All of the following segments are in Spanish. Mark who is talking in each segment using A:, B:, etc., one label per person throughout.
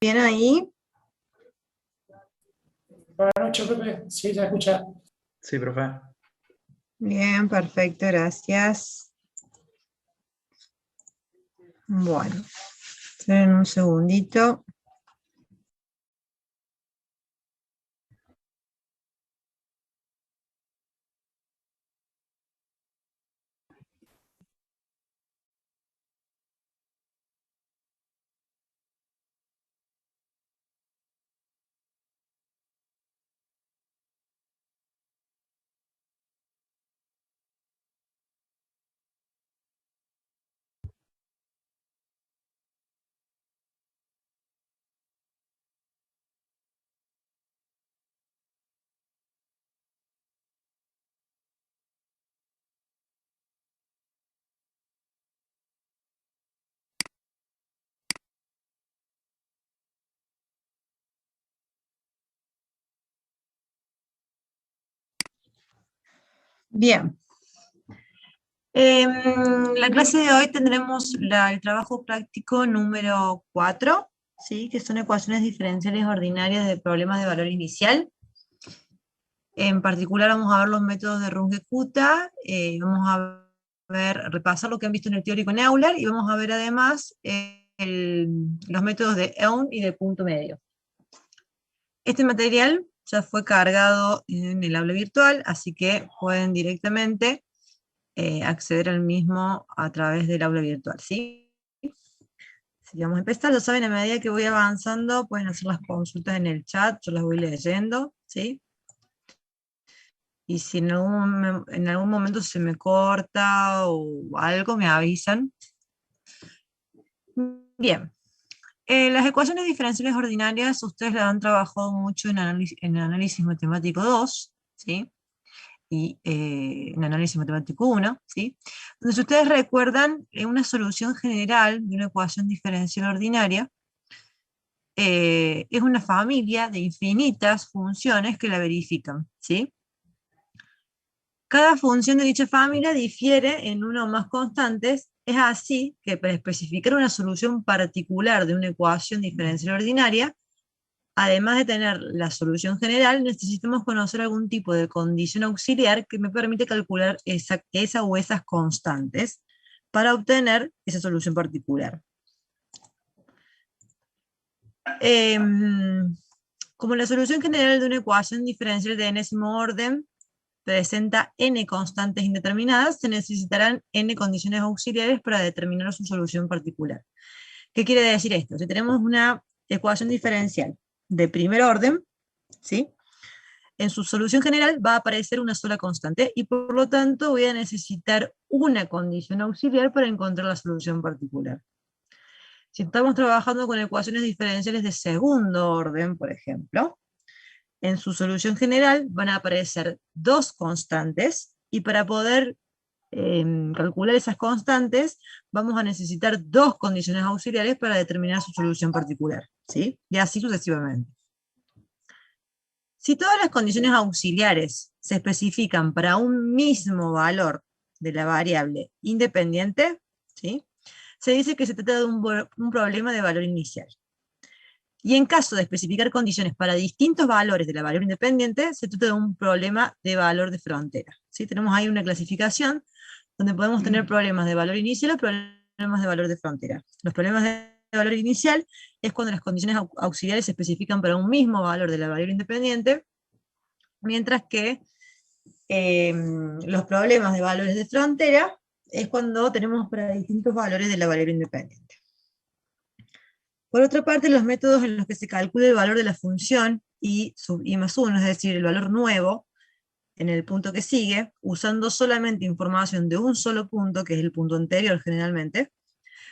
A: bien ahí?
B: Buenas noches, Pepe. Sí, ya escucha.
C: Sí, profe.
A: Bien, perfecto, gracias. Bueno, esperen un segundito. Bien. La clase de hoy tendremos el trabajo práctico número 4, ¿sí? Que son ecuaciones diferenciales ordinarias de problemas de valor inicial. En particular vamos a ver los métodos de Runge-Kutta, vamos a repasar lo que han visto en el teórico en Euler, y vamos a ver además los métodos de Eun y de punto medio. Este material ya fue cargado en el aula virtual, así que pueden directamente acceder al mismo a través del aula virtual, ¿sí? Así que vamos a empezar. Ya saben, a medida que voy avanzando, pueden hacer las consultas en el chat, yo las voy leyendo, ¿sí? Y si en algún momento se me corta o algo, me avisan. Bien. Las ecuaciones diferenciales ordinarias, ustedes las han trabajado mucho en análisis matemático 2, ¿sí? Y en análisis matemático 1, ¿sí? Donde si ustedes recuerdan, una solución general de una ecuación diferencial ordinaria es una familia de infinitas funciones que la verifican, ¿sí? Cada función de dicha familia difiere en una o más constantes. Es así que para especificar una solución particular de una ecuación diferencial ordinaria, además de tener la solución general, necesitamos conocer algún tipo de condición auxiliar que me permite calcular esa o esas constantes para obtener esa solución particular. Como la solución general de una ecuación diferencial de enésimo orden presenta n constantes indeterminadas, se necesitarán n condiciones auxiliares para determinar su solución particular. ¿Qué quiere decir esto? Si tenemos una ecuación diferencial de primer orden, ¿sí? En su solución general va a aparecer una sola constante, y por lo tanto voy a necesitar una condición auxiliar para encontrar la solución particular. Si estamos trabajando con ecuaciones diferenciales de segundo orden, por ejemplo, en su solución general van a aparecer dos constantes, y para poder calcular esas constantes vamos a necesitar dos condiciones auxiliares para determinar su solución particular, ¿sí? Y así sucesivamente. Si todas las condiciones auxiliares se especifican para un mismo valor de la variable independiente, ¿sí? Se dice que se trata de un problema de valor inicial. Y en caso de especificar condiciones para distintos valores de la variable independiente, se trata de un problema de valor de frontera, ¿sí? Tenemos ahí una clasificación donde podemos tener problemas de valor inicial o problemas de valor de frontera. Los problemas de valor inicial es cuando las condiciones auxiliares se especifican para un mismo valor de la variable independiente, mientras que los problemas de valores de frontera es cuando tenemos para distintos valores de la variable independiente. Por otra parte, los métodos en los que se calcula el valor de la función y sub i más 1, es decir, el valor nuevo, en el punto que sigue, usando solamente información de un solo punto, que es el punto anterior generalmente,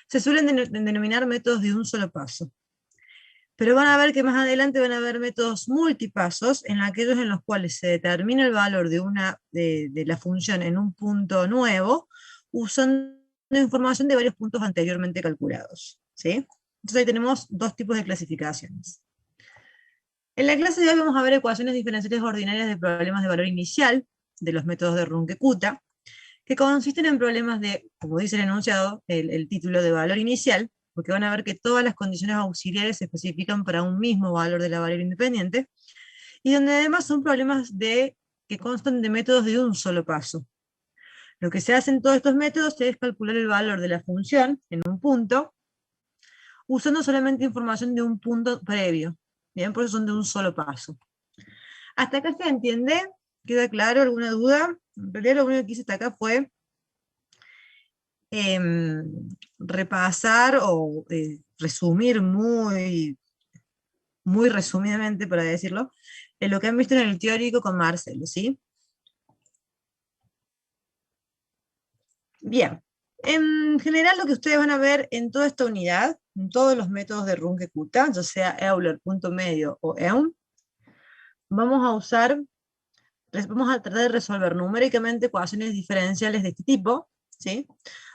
A: se suelen denominar métodos de un solo paso. Pero van a ver que más adelante van a haber métodos multipasos, en aquellos en los cuales se determina el valor de la función en un punto nuevo, usando información de varios puntos anteriormente calculados, ¿sí? Entonces ahí tenemos dos tipos de clasificaciones. En la clase de hoy vamos a ver ecuaciones diferenciales ordinarias de problemas de valor inicial, de los métodos de Runge-Kutta, que consisten en problemas de, como dice el enunciado, el título de valor inicial, porque van a ver que todas las condiciones auxiliares se especifican para un mismo valor de la variable independiente, y donde además son problemas que constan de métodos de un solo paso. Lo que se hace en todos estos métodos es calcular el valor de la función en un punto, usando solamente información de un punto previo. Bien, por eso son de un solo paso. ¿Hasta acá se entiende? ¿Queda claro? ¿Alguna duda? En realidad lo único que hice hasta acá fue repasar o resumir muy resumidamente, para decirlo, lo que han visto en el teórico con Marcelo, ¿sí? Bien. En general lo que ustedes van a ver en toda esta unidad, en todos los métodos de Runge-Kutta, ya sea Euler, punto medio o EUN, vamos a tratar de resolver numéricamente ecuaciones diferenciales de este tipo, ¿sí?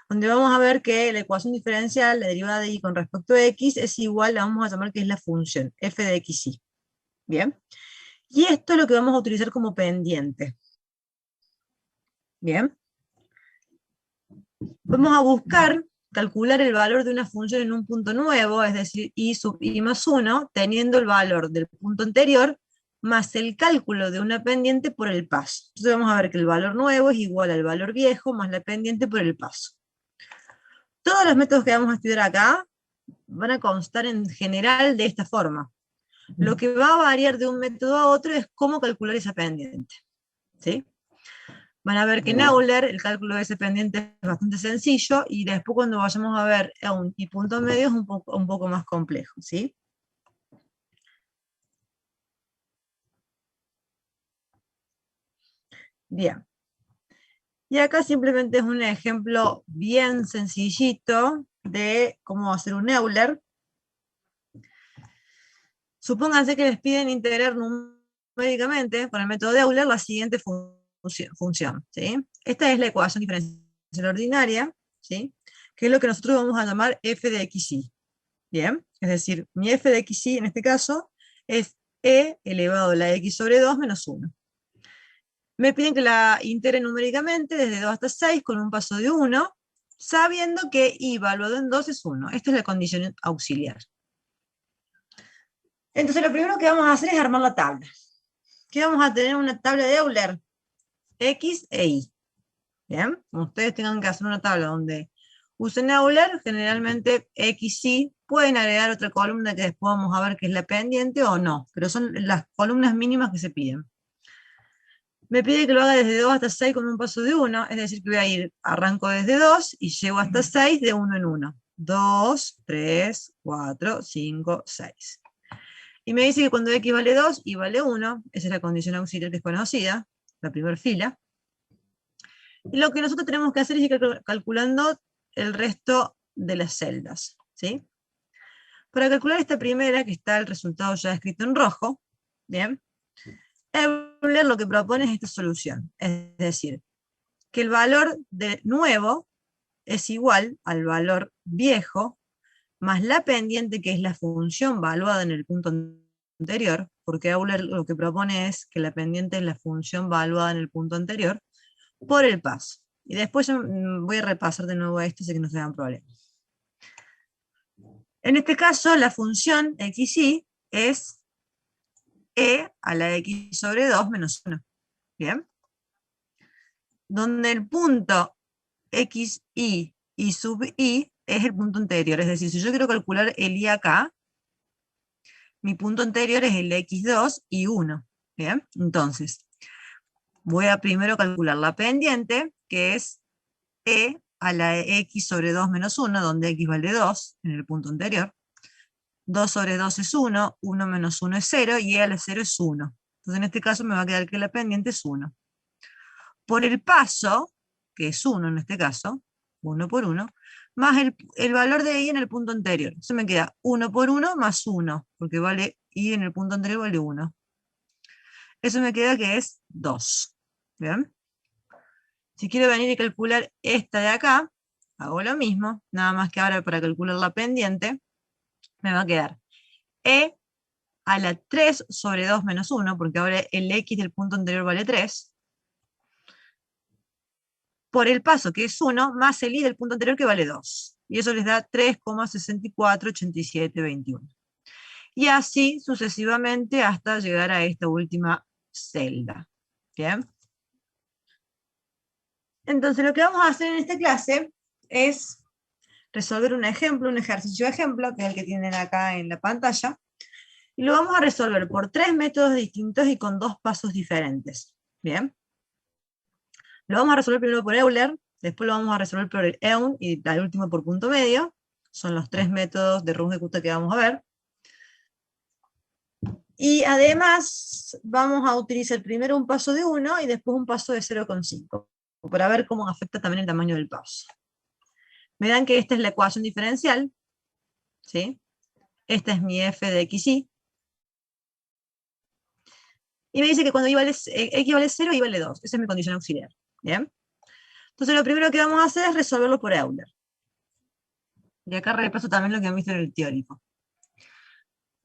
A: Donde vamos a ver que la ecuación diferencial, la derivada de y con respecto a x, es igual, la vamos a llamar que es la función, f de xy. Bien. Y esto es lo que vamos a utilizar como pendiente. Bien. Vamos a buscar calcular el valor de una función en un punto nuevo, es decir, y sub i más 1, teniendo el valor del punto anterior, más el cálculo de una pendiente por el paso. Entonces vamos a ver que el valor nuevo es igual al valor viejo más la pendiente por el paso. Todos los métodos que vamos a estudiar acá van a constar en general de esta forma. Lo que va a variar de un método a otro es cómo calcular esa pendiente. ¿Sí? Van a ver que en Euler el cálculo de ese pendiente es bastante sencillo, y después cuando vayamos a ver EUN y punto medio es un poco más complejo. ¿Sí? Bien. Y acá simplemente es un ejemplo bien sencillito de cómo hacer un Euler. Supónganse que les piden integrar numéricamente con el método de Euler la siguiente función, ¿sí? Esta es la ecuación diferencial ordinaria, ¿sí? Que es lo que nosotros vamos a llamar f de xy. Bien, es decir, mi f de xy en este caso es e elevado a la x sobre 2 menos 1. Me piden que la integre numéricamente desde 2 hasta 6 con un paso de 1, sabiendo que y valuado en 2 es 1. Esta es la condición auxiliar. Entonces lo primero que vamos a hacer es armar la tabla. ¿Qué vamos a tener? Una tabla de Euler, X e Y. Bien, como ustedes tengan que hacer una tabla donde usen Euler, generalmente X y pueden agregar otra columna que después vamos a ver que es la pendiente o no, pero son las columnas mínimas que se piden. Me pide que lo haga desde 2 hasta 6 con un paso de 1, es decir, que voy a ir, arranco desde 2 y llego hasta 6 de 1 en 1. 2, 3, 4, 5, 6. Y me dice que cuando x vale 2, y vale 1, esa es la condición auxiliar que es conocida, la primera fila. Y lo que nosotros tenemos que hacer es ir calculando el resto de las celdas, ¿sí? Para calcular esta primera, que está el resultado ya escrito en rojo, ¿bien? Euler lo que propone es esta solución, es decir, que el valor de nuevo es igual al valor viejo, más la pendiente, que es la función valuada en el punto anterior, porque Euler lo que propone es que la pendiente es la función valuada en el punto anterior, por el paso. Y después yo voy a repasar de nuevo esto, así que no se hagan problemas. En este caso, la función xy es e a la x sobre 2 menos 1. ¿Bien? Donde el punto xy y sub i es el punto anterior. Es decir, si yo quiero calcular el y acá, mi punto anterior es el x2 y 1. ¿Bien? Entonces, voy a primero calcular la pendiente, que es e a la x sobre 2 menos 1, donde x vale 2 en el punto anterior. 2 sobre 2 es 1, 1 menos 1 es 0, y e a la 0 es 1. Entonces en este caso me va a quedar que la pendiente es 1. Por el paso, que es 1 en este caso, 1 por 1, más el valor de i en el punto anterior. Eso me queda 1 por 1 más 1, porque vale i en el punto anterior vale 1. Eso me queda que es 2. ¿Bien? Si quiero venir y calcular esta de acá, hago lo mismo, nada más que ahora para calcular la pendiente, me va a quedar e a la 3 sobre 2 menos 1, porque ahora el x del punto anterior vale 3, por el paso, que es 1, más el y del punto anterior, que vale 2. y eso les da 3,648721. Y así sucesivamente hasta llegar a esta última celda. ¿Bien? Entonces lo que vamos a hacer en esta clase es resolver un ejemplo, un ejercicio de ejemplo, que es el que tienen acá en la pantalla, y lo vamos a resolver por 3 métodos distintos y con 2 pasos diferentes. ¿Bien? Lo vamos a resolver primero por Euler, después lo vamos a resolver por el EUN, y al último por punto medio. Son los 3 métodos de Runge-Kutta que vamos a ver. Y además vamos a utilizar primero un paso de 1 y después un paso de 0,5, para ver cómo afecta también el tamaño del paso. Me dan que esta es la ecuación diferencial, ¿sí? Esta es mi f de xy. Y me dice que cuando x vale 0, y vale 2. Esa es mi condición auxiliar. ¿Bien? Entonces lo primero que vamos a hacer es resolverlo por Euler. Y acá repaso también lo que han visto en el teórico.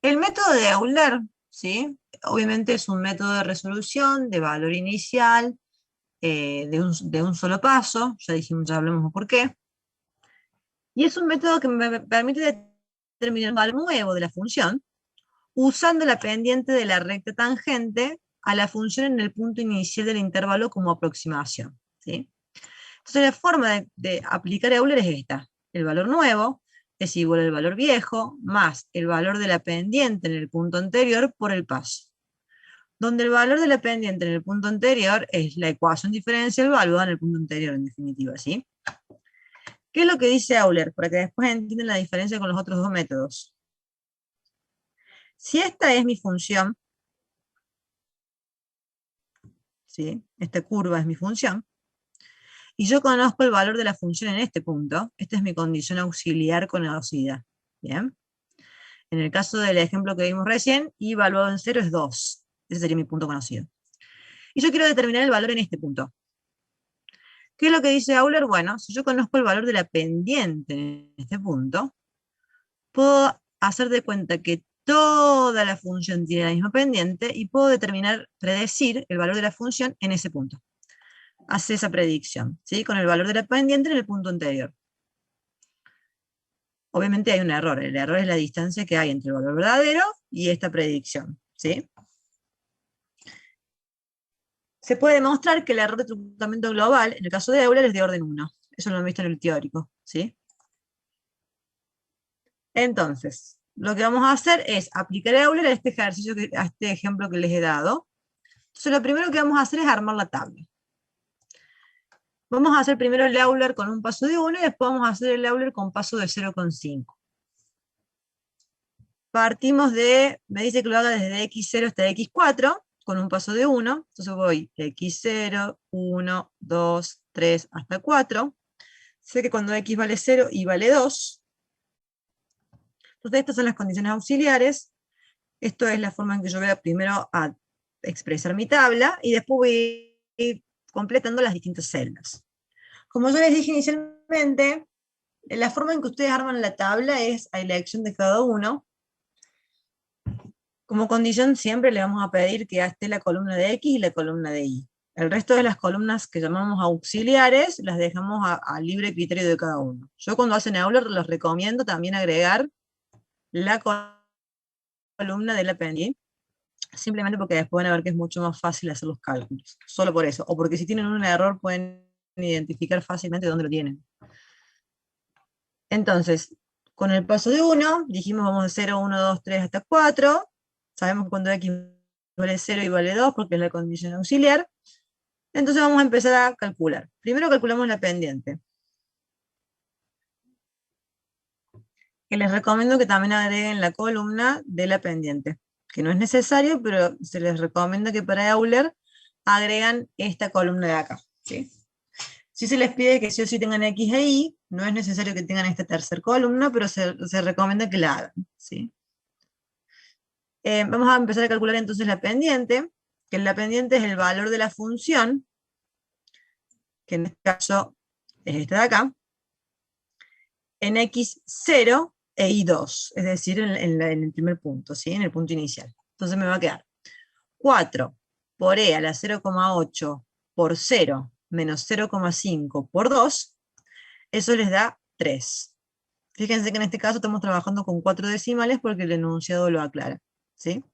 A: El método de Euler, ¿sí? Obviamente es un método de resolución de valor inicial, de un solo paso. Ya dijimos, ya hablamos por qué. Y es un método que me permite determinar un valor nuevo de la función, usando la pendiente de la recta tangente a la función en el punto inicial del intervalo como aproximación, ¿sí? Entonces la forma de aplicar Euler es esta. El valor nuevo es igual al valor viejo más el valor de la pendiente en el punto anterior por el paso. Donde el valor de la pendiente en el punto anterior es la ecuación diferencial evaluada en el punto anterior, en definitiva, ¿sí? ¿Qué es lo que dice Euler? Para que después entiendan la diferencia con los otros dos métodos. Si esta es mi función, ¿sí? Esta curva es mi función, y yo conozco el valor de la función en este punto, esta es mi condición auxiliar conocida. ¿Bien? En el caso del ejemplo que vimos recién, y evaluado en 0 es 2. Ese sería mi punto conocido. Y yo quiero determinar el valor en este punto. ¿Qué es lo que dice Euler? Bueno, si yo conozco el valor de la pendiente en este punto, puedo hacer de cuenta que toda la función tiene la misma pendiente y puedo predecir el valor de la función en ese punto. Hace esa predicción, ¿sí? Con el valor de la pendiente en el punto anterior. Obviamente hay un error. El error es la distancia que hay entre el valor verdadero y esta predicción, ¿sí? Se puede demostrar que el error de tratamiento global, en el caso de Euler, es de orden 1. Eso lo han visto en el teórico, ¿sí? Entonces, lo que vamos a hacer es aplicar Euler a este ejercicio, a este ejemplo que les he dado. Entonces, lo primero que vamos a hacer es armar la tabla. Vamos a hacer primero el Euler con un paso de 1 y después vamos a hacer el Euler con paso de 0,5. Partimos de, me dice que lo haga desde x0 hasta x4, con un paso de 1, entonces voy x0, 1, 2, 3, hasta 4. Sé que cuando x vale 0, y vale 2. Entonces estas son las condiciones auxiliares. Esto es la forma en que yo voy primero a expresar mi tabla, y después voy a ir completando las distintas celdas. Como yo les dije inicialmente, la forma en que ustedes arman la tabla es a elección de cada uno. Como condición siempre le vamos a pedir que esté la columna de X y la columna de Y. El resto de las columnas que llamamos auxiliares las dejamos a libre criterio de cada uno. Yo cuando hacen Euler les recomiendo también agregar la columna de la pendiente, simplemente porque después van a ver que es mucho más fácil hacer los cálculos. Solo por eso. O porque si tienen un error pueden identificar fácilmente dónde lo tienen. Entonces, con el paso de 1, dijimos vamos de 0, 1, 2, 3 hasta 4. Sabemos que cuando X vale 0 y vale 2, porque es la condición auxiliar. Entonces vamos a empezar a calcular. Primero calculamos la pendiente. Que les recomiendo que también agreguen la columna de la pendiente. Que no es necesario, pero se les recomienda que para Euler agregan esta columna de acá. ¿Sí? Si se les pide que sí o sí tengan X e Y, no es necesario que tengan esta tercera columna, pero se recomienda que la hagan. ¿Sí? Vamos a empezar a calcular entonces la pendiente, que la pendiente es el valor de la función, que en este caso es esta de acá, en x0 e y2, es decir, en el primer punto, ¿sí? En el punto inicial. Entonces me va a quedar 4 por e a la 0,8 por 0 menos 0,5 por 2, eso les da 3. Fíjense que en este caso estamos trabajando con 4 decimales porque el enunciado lo aclara, ¿sí?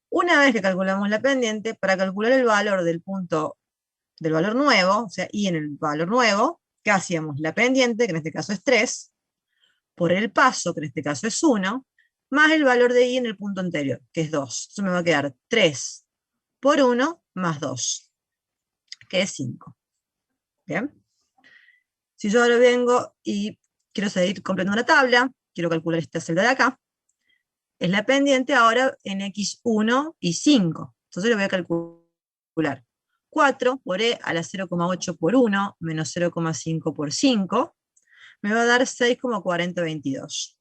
A: Una vez que calculamos la pendiente, para calcular el valor del punto, del valor nuevo, o sea, y en el valor nuevo, ¿qué hacíamos? La pendiente, que en este caso es 3, por el paso, que en este caso es 1, más el valor de i en el punto anterior, que es 2. Eso me va a quedar 3 por 1 más 2, que es 5. ¿Bien? Si yo ahora vengo y quiero seguir completando una tabla, quiero calcular esta celda de acá, es la pendiente ahora en x1 y 5. Entonces lo voy a calcular. 4 por e a la 0,8 por 1 menos 0,5 por 5 me va a dar 6,4022.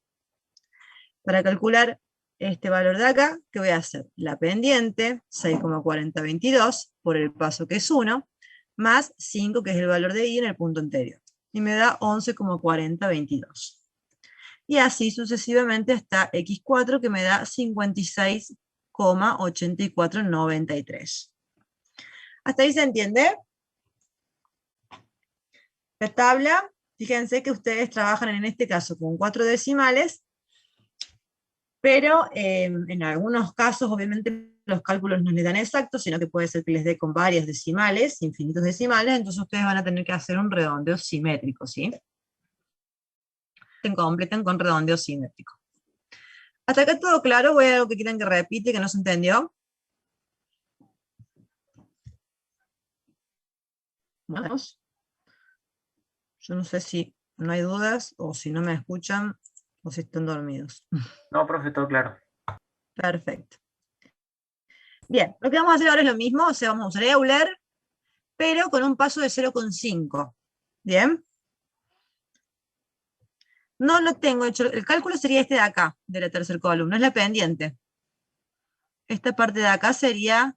A: Para calcular este valor de acá, ¿qué voy a hacer? La pendiente, 6,4022, por el paso que es 1, más 5, que es el valor de i en el punto anterior. Y me da 11,4022. Y así sucesivamente hasta x4, que me da 56,8493. ¿Hasta ahí se entiende? La tabla, fíjense que ustedes trabajan en este caso con 4 decimales, pero en algunos casos, obviamente, los cálculos no les dan exactos, sino que puede ser que les dé con varios decimales, infinitos decimales, entonces ustedes van a tener que hacer un redondeo simétrico, ¿sí? Completan con redondeo simétrico. Hasta acá todo claro, voy a algo que quieran que repite, que no se entendió. Vamos. Yo no sé si no hay dudas, o si no me escuchan, o si están dormidos.
C: No, profe, todo claro.
A: Perfecto. Bien, lo que vamos a hacer ahora es lo mismo, o sea, vamos a usar Euler, pero con un paso de 0,5. ¿Bien? No lo tengo hecho, el cálculo sería este de acá, de la tercera columna, es la pendiente. Esta parte de acá sería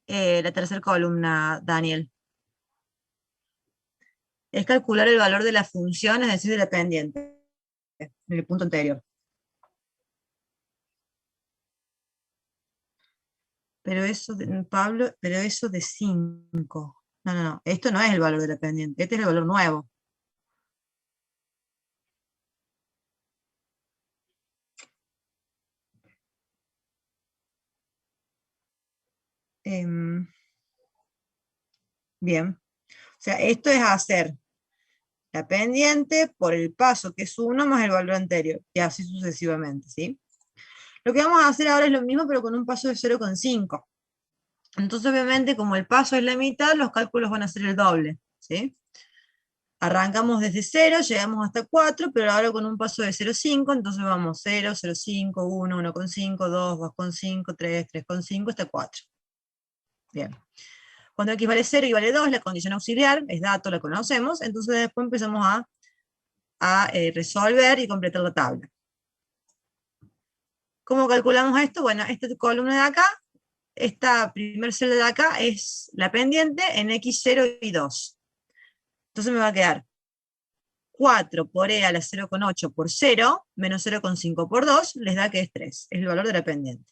A: la tercera columna, Daniel. Es calcular el valor de la función, es decir, de la pendiente, en el punto anterior. Pero eso, Pablo, pero eso de 5. No, esto no es el valor de la pendiente, este es el valor nuevo. Bien, o sea, esto es hacer la pendiente por el paso que es 1 más el valor anterior, y así sucesivamente, ¿sí? Lo que vamos a hacer ahora es lo mismo, pero con un paso de 0,5. Entonces, obviamente, como el paso es la mitad, los cálculos van a ser el doble, ¿sí? Arrancamos desde 0, llegamos hasta 4, pero ahora con un paso de 0,5, entonces vamos 0, 0,5, 1, 1,5, 2, 2,5, 3, 3,5, hasta 4. Bien. Cuando x vale 0 y vale 2, la condición auxiliar es dato, la conocemos, entonces después empezamos a resolver y completar la tabla. ¿Cómo calculamos esto? Bueno, esta columna de acá, esta primer celda de acá es la pendiente en x0 y 2. Entonces me va a quedar 4 por e a la 0,8 por 0, menos 0,5 por 2, les da que es 3, es el valor de la pendiente.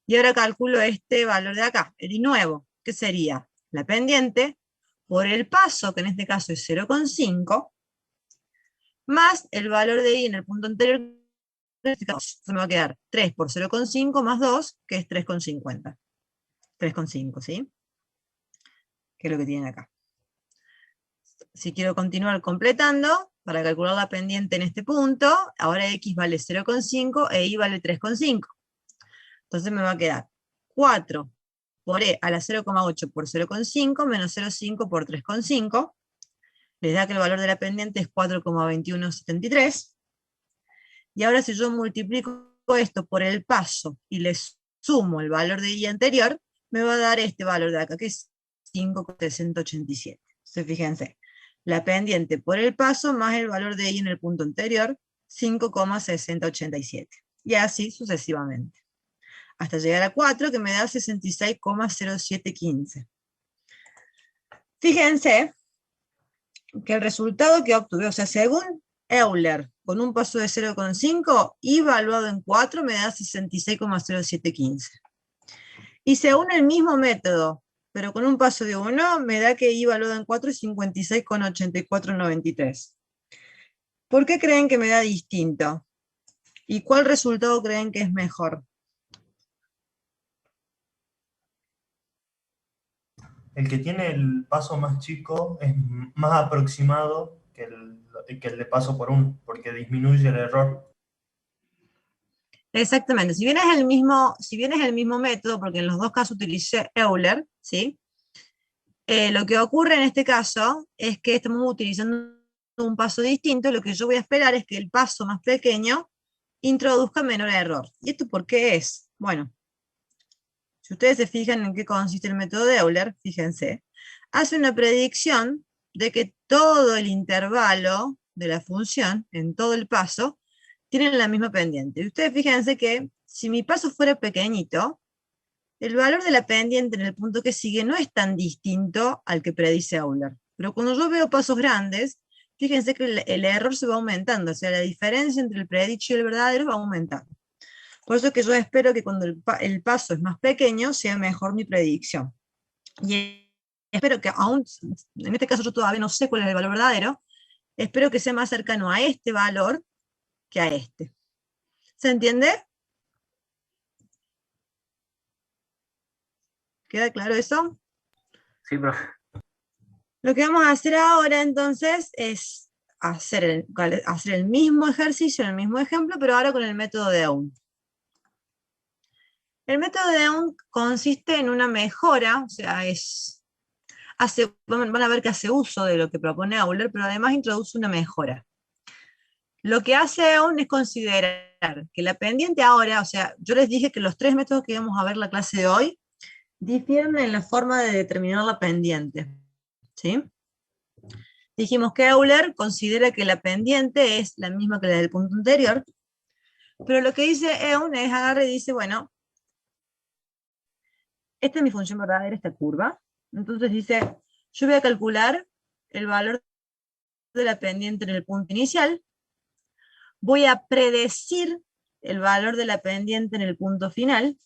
A: Y ahora calculo este valor de acá, el i nuevo, que sería la pendiente por el paso, que en este caso es 0,5, más el valor de i en el punto anterior, en este caso, se me va a quedar 3 por 0,5 más 2, que es 3,50. 3,5, ¿sí? Que es lo que tienen acá. Si quiero continuar completando, para calcular la pendiente en este punto, ahora x vale 0,5 e y vale 3,5. Entonces me va a quedar 4 por e a la 0,8 por 0,5 menos 0,5 por 3,5. Les da que el valor de la pendiente es 4,2173. Y ahora si yo multiplico esto por el paso y le sumo el valor de y anterior, me va a dar este valor de acá, que es 5,687. Entonces fíjense, la pendiente por el paso más el valor de y en el punto anterior, 5,6087. Y así sucesivamente. Hasta llegar a 4, que me da 66,0715. Fíjense que el resultado que obtuve, o sea, según Euler, con un paso de 0,5, y evaluado en 4, me da 66,0715. Y según el mismo método, pero con un paso de 1, me da que y evaluado en 4 es 56,8493. ¿Por qué creen que me da distinto? ¿Y cuál resultado creen que es mejor?
C: El que tiene el paso más chico es más aproximado que el de paso por uno, porque disminuye el error.
A: Exactamente, si bien es el mismo método, porque en los dos casos utilicé Euler, ¿sí? Lo que ocurre en este caso es que estamos utilizando un paso distinto, lo que yo voy a esperar es que el paso más pequeño introduzca menor error. ¿Y esto por qué es? Bueno, si ustedes se fijan en qué consiste el método de Euler, fíjense, hace una predicción de que todo el intervalo de la función, en todo el paso, tienen la misma pendiente. Y ustedes fíjense que si mi paso fuera pequeñito, el valor de la pendiente en el punto que sigue no es tan distinto al que predice Euler. Pero cuando yo veo pasos grandes, fíjense que el error se va aumentando, o sea, la diferencia entre el predicho y el verdadero va aumentando. Por eso es que yo espero que cuando el paso es más pequeño, sea mejor mi predicción. Y espero que aún, en este caso yo todavía no sé cuál es el valor verdadero, espero que sea más cercano a este valor que a este. ¿Se entiende? ¿Queda claro eso?
D: Sí, profe.
A: Lo que vamos a hacer ahora entonces es hacer el mismo ejercicio, el mismo ejemplo, pero ahora con el método de Aun. El método de Aun consiste en una mejora, o sea, van a ver que hace uso de lo que propone Euler, pero además introduce una mejora. Lo que hace Aun es considerar que la pendiente ahora, o sea, yo les dije que los tres métodos que íbamos a ver en la clase de hoy difieren en la forma de determinar la pendiente, ¿sí? Dijimos que Euler considera que la pendiente es la misma que la del punto anterior, pero lo que dice Eun es agarra y dice, bueno, esta es mi función verdadera, esta curva. Entonces dice, yo voy a calcular el valor de la pendiente en el punto inicial, voy a predecir el valor de la pendiente en el punto final,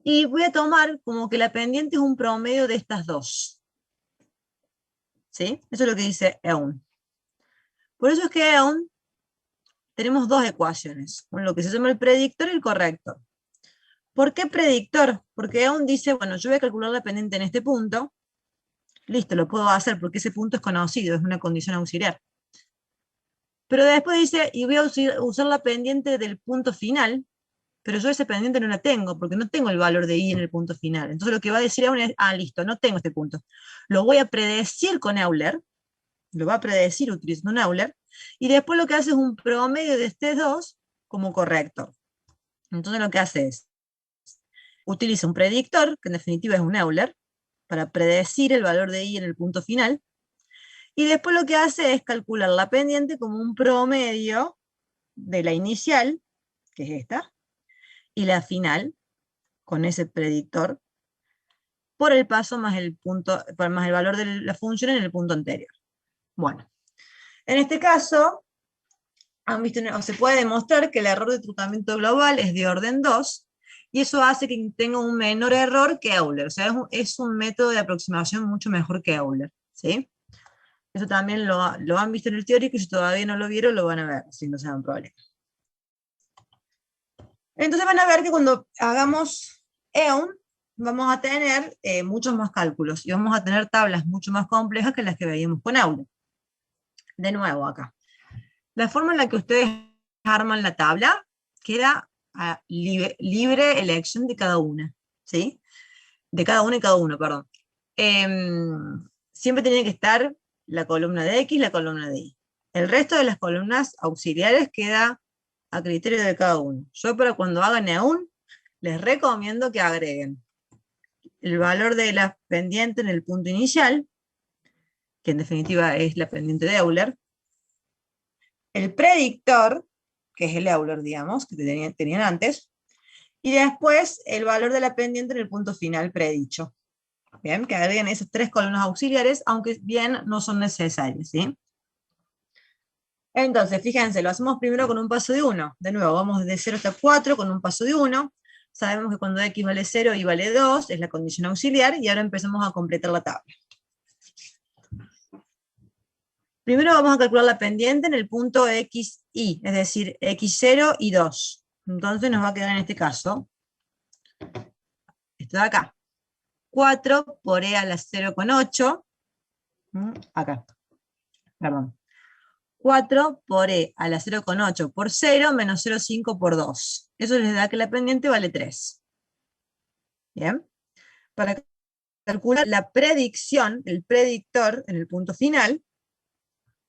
A: y voy a tomar como que la pendiente es un promedio de estas dos. ¿Sí? Eso es lo que dice Eun. Por eso es que Eun tenemos dos ecuaciones, con lo que se llama el predictor y el corrector. ¿Por qué predictor? Porque Eun dice, bueno, yo voy a calcular la pendiente en este punto, listo, lo puedo hacer porque ese punto es conocido, es una condición auxiliar. Pero después dice, y voy a usar la pendiente del punto final, pero yo esa pendiente no la tengo, porque no tengo el valor de i en el punto final. Entonces lo que va a decir Eun es, listo, no tengo este punto. Lo voy a predecir con Euler, lo va a predecir utilizando un Euler, y después lo que hace es un promedio de estos dos como corrector. Entonces lo que hace es, utiliza un predictor, que en definitiva es un Euler, para predecir el valor de i en el punto final, y después lo que hace es calcular la pendiente como un promedio de la inicial, que es esta, y la final, con ese predictor, por el paso más el valor de la función en el punto anterior. Bueno, en este caso, han visto, o se puede demostrar que el error de trucamiento global es de orden 2, y eso hace que tenga un menor error que Euler. O sea, es un método de aproximación mucho mejor que Euler, ¿sí? Eso también lo han visto en el teórico, y si todavía no lo vieron, lo van a ver, si no se dan problema. Entonces van a ver que cuando hagamos EON, vamos a tener muchos más cálculos, y vamos a tener tablas mucho más complejas que las que veíamos con Euler. De nuevo acá. La forma en la que ustedes arman la tabla queda a libre elección de cada una, ¿sí? De cada una y cada uno, perdón. Siempre tiene que estar la columna de X y la columna de Y. El resto de las columnas auxiliares queda a criterio de cada uno. Yo, para cuando hagan EUN, les recomiendo que agreguen el valor de la pendiente en el punto inicial, que en definitiva es la pendiente de Euler, el predictor, que es el Euler, digamos, que tenían antes, y después el valor de la pendiente en el punto final predicho. Bien, que agreguen esas tres columnas auxiliares, aunque bien no son necesarias, ¿sí? Entonces, fíjense, lo hacemos primero con un paso de 1. De nuevo, vamos de 0 hasta 4 con un paso de 1. Sabemos que cuando x vale 0 y vale 2 es la condición auxiliar, y ahora empezamos a completar la tabla. Primero vamos a calcular la pendiente en el punto XY, es decir, X0 y 2. Entonces nos va a quedar en este caso, esto de acá, 4 por E a la 0,8, acá, perdón, 4 por E a la 0,8 por 0 menos 0,5 por 2. Eso les da que la pendiente vale 3. Bien. Para calcular la predicción, el predictor en el punto final,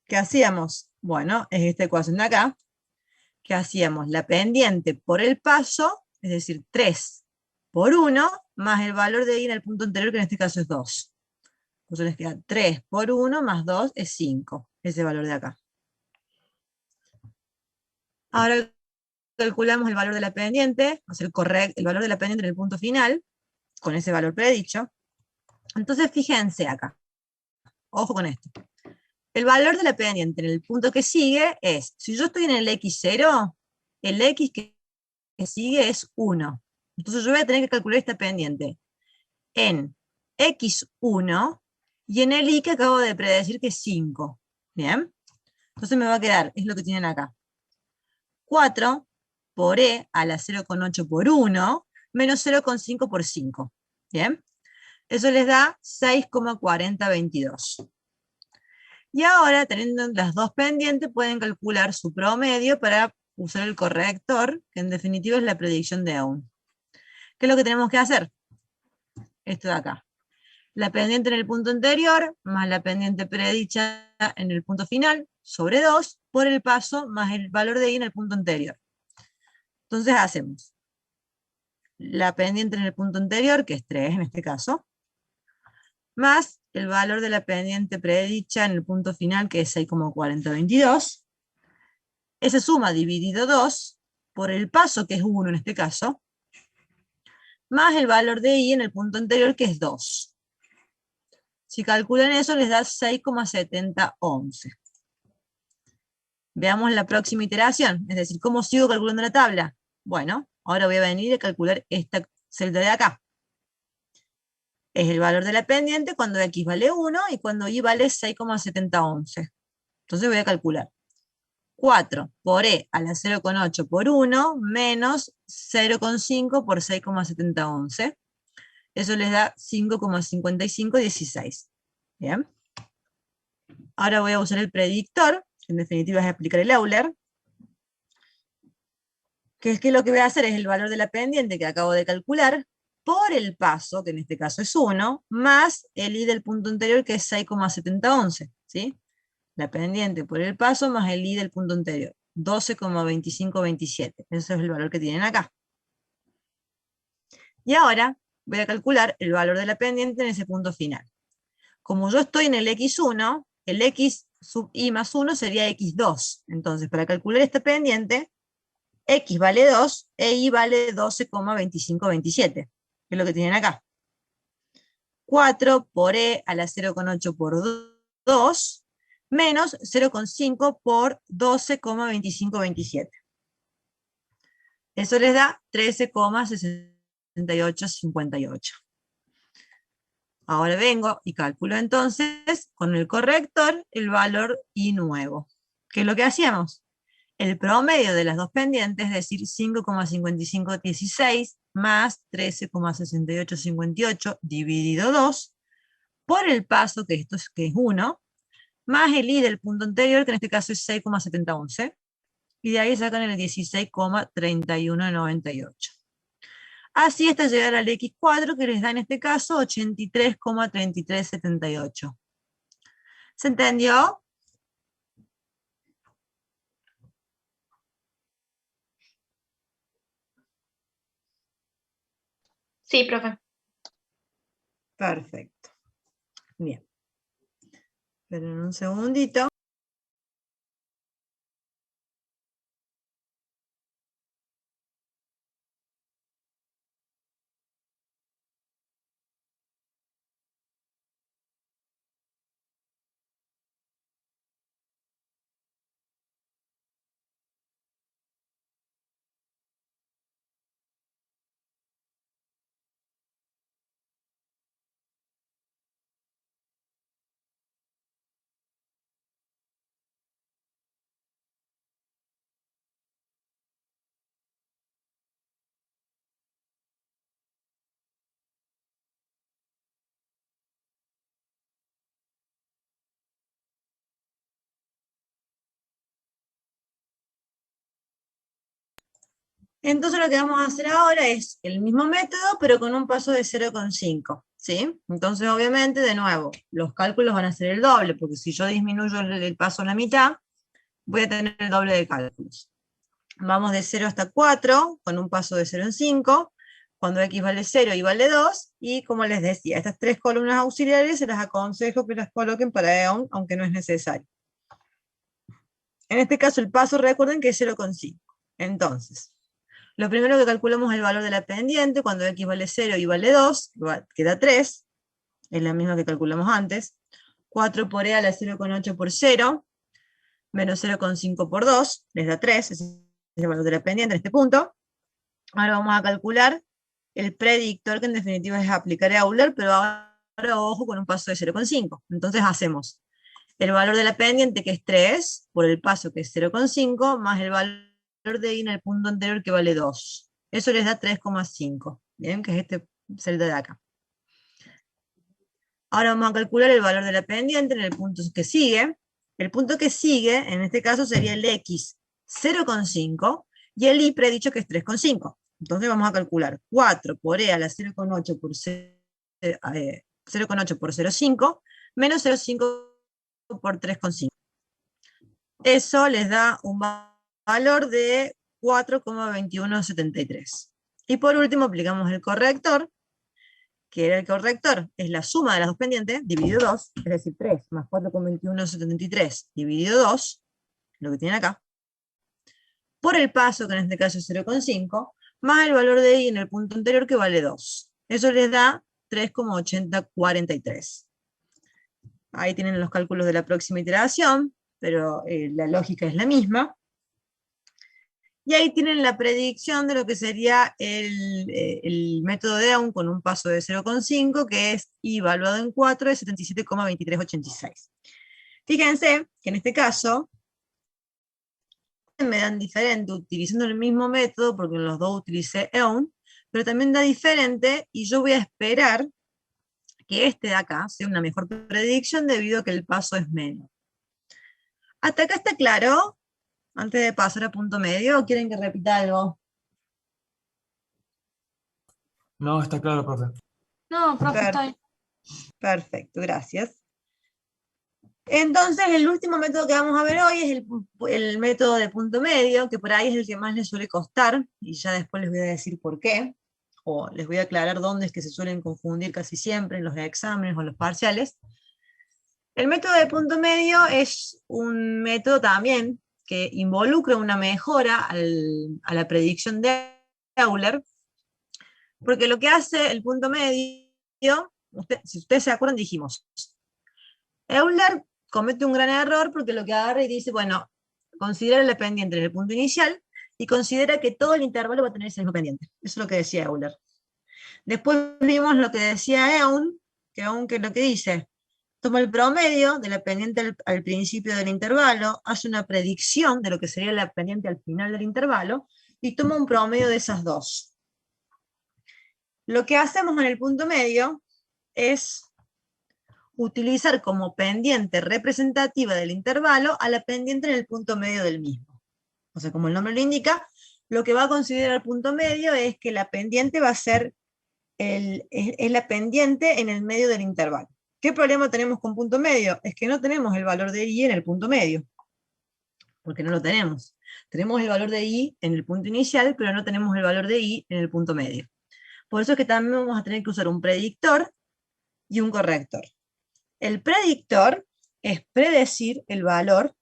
A: ¿qué hacíamos? Bueno, es esta ecuación de acá, que hacíamos la pendiente por el paso, es decir, 3 por 1, más el valor de I en el punto anterior, que en este caso es 2. Entonces les queda 3 por 1 más 2 es 5, ese valor de acá. Ahora calculamos el valor de la pendiente, o sea, el valor de la pendiente en el punto final, con ese valor predicho. Entonces fíjense acá, ojo con esto. El valor de la pendiente en el punto que sigue es, si yo estoy en el x0, el x que sigue es 1. Entonces yo voy a tener que calcular esta pendiente en x1 y en el y que acabo de predecir que es 5. ¿Bien? Entonces me va a quedar, es lo que tienen acá, 4 por e a la 0,8 por 1 menos 0,5 por 5. ¿Bien? Eso les da 6,4022. Y ahora, teniendo las dos pendientes, pueden calcular su promedio para usar el corrector, que en definitiva es la predicción de Aun. ¿Qué es lo que tenemos que hacer? Esto de acá. La pendiente en el punto anterior, más la pendiente predicha en el punto final, sobre 2, por el paso, más el valor de I en el punto anterior. Entonces hacemos la pendiente en el punto anterior, que es 3 en este caso, más el valor de la pendiente predicha en el punto final, que es 6,4022. Esa suma dividido 2, por el paso, que es 1 en este caso, más el valor de I en el punto anterior, que es 2. Si calculan eso, les da 6,7011. Veamos la próxima iteración, es decir, ¿cómo sigo calculando la tabla? Bueno, ahora voy a venir a calcular esta celda de acá. Es el valor de la pendiente cuando X vale 1 y cuando Y vale 6,7011. Entonces voy a calcular 4 por E a la 0,8 por 1 menos 0,5 por 6,7011. Eso les da 5,5516. Bien. Ahora voy a usar el predictor, que en definitiva es aplicar el Euler, que es que lo que voy a hacer es el valor de la pendiente que acabo de calcular, por el paso, que en este caso es 1, más el I del punto anterior, que es 6,7011, ¿sí? La pendiente por el paso más el I del punto anterior, 12,2527. Ese es el valor que tienen acá. Y ahora voy a calcular el valor de la pendiente en ese punto final. Como yo estoy en el x1, el x sub i más 1 sería x2. Entonces, para calcular esta pendiente, x vale 2 e y vale 12,2527, que es lo que tienen acá. 4 por e a la 0,8 por 2, menos 0,5 por 12,2527. Eso les da 13,6858. Ahora vengo y calculo entonces con el corrector el valor I nuevo. ¿Qué es lo que hacíamos? El promedio de las dos pendientes, es decir, 5,5516 más 13,6858 dividido 2, por el paso, que esto es, que es 1, más el I del punto anterior, que en este caso es 6,7011, y de ahí sacan el 16,3198. Así hasta llegar al X4, que les da en este caso 83,3378. ¿Se entendió?
D: Sí, profe.
A: Perfecto. Bien. Esperen un segundito. Entonces lo que vamos a hacer ahora es el mismo método, pero con un paso de 0,5, ¿sí? Entonces, obviamente, de nuevo, los cálculos van a ser el doble, porque si yo disminuyo el paso a la mitad, voy a tener el doble de cálculos. Vamos de 0 hasta 4, con un paso de 0 en 5, cuando x vale 0 y vale 2, y como les decía, estas tres columnas auxiliares se las aconsejo que las coloquen para EON, aunque no es necesario. En este caso el paso, recuerden que es 0,5. Entonces, lo primero que calculamos es el valor de la pendiente, cuando x vale 0 y vale 2, queda 3, es la misma que calculamos antes. 4 por e a la 0,8 por 0, menos 0,5 por 2, les da 3, ese es el valor de la pendiente en este punto. Ahora vamos a calcular el predictor, que en definitiva es aplicar Euler, pero ahora ojo con un paso de 0,5. Entonces hacemos el valor de la pendiente, que es 3, por el paso, que es 0,5, más el valor de y en el punto anterior, que vale 2. Eso les da 3,5, ¿bien? Que es este celda de acá. Ahora vamos a calcular el valor de la pendiente en el punto que sigue. El punto que sigue, en este caso, sería el x 0,5, y el y predicho, que es 3,5. Entonces vamos a calcular 4 por e a la 0,8 por 0,8 por 0,5, menos 0,5 por 3,5. Eso les da un valor de 4,2173. Y por último aplicamos el corrector, que era el corrector, es la suma de las dos pendientes, dividido 2, es decir, 3 más 4,2173 dividido 2, lo que tienen acá, por el paso, que en este caso es 0,5, más el valor de y en el punto anterior, que vale 2. Eso les da 3,8043. Ahí tienen los cálculos de la próxima iteración, pero la lógica es la misma. Y ahí tienen la predicción de lo que sería el método de EON con un paso de 0,5, que es y evaluado en 4 de 77,2386. Fíjense que en este caso me dan diferente utilizando el mismo método, porque en los dos utilicé EON, pero también da diferente, y yo voy a esperar que este de acá sea una mejor predicción debido a que el paso es menos. ¿Hasta acá está claro? Antes de pasar a punto medio, ¿o quieren que repita algo?
B: No, está claro, profe.
D: No, profe, está bien.
A: Perfecto, gracias. Entonces, el último método que vamos a ver hoy es el método de punto medio, que por ahí es el que más les suele costar, y ya después les voy a decir por qué, o les voy a aclarar dónde es que se suelen confundir casi siempre en los exámenes o los parciales. El método de punto medio es un método también que involucra una mejora a la predicción de Euler, porque lo que hace el punto medio, si ustedes se acuerdan, dijimos, Euler comete un gran error porque lo que agarra y dice, bueno, considera la pendiente en el punto inicial y considera que todo el intervalo va a tener ese mismo pendiente. Eso es lo que decía Euler. Después vimos lo que decía EON, que es lo que dice, toma el promedio de la pendiente al principio del intervalo, hace una predicción de lo que sería la pendiente al final del intervalo, y toma un promedio de esas dos. Lo que hacemos en el punto medio es utilizar como pendiente representativa del intervalo a la pendiente en el punto medio del mismo. O sea, como el nombre lo indica, lo que va a considerar el punto medio es que la pendiente va a ser es la pendiente en el medio del intervalo. ¿Qué problema tenemos con punto medio? Es que no tenemos el valor de y en el punto medio, porque no lo tenemos. Tenemos el valor de y en el punto inicial, pero no tenemos el valor de y en el punto medio. Por eso es que también vamos a tener que usar un predictor y un corrector. El predictor es predecir el valor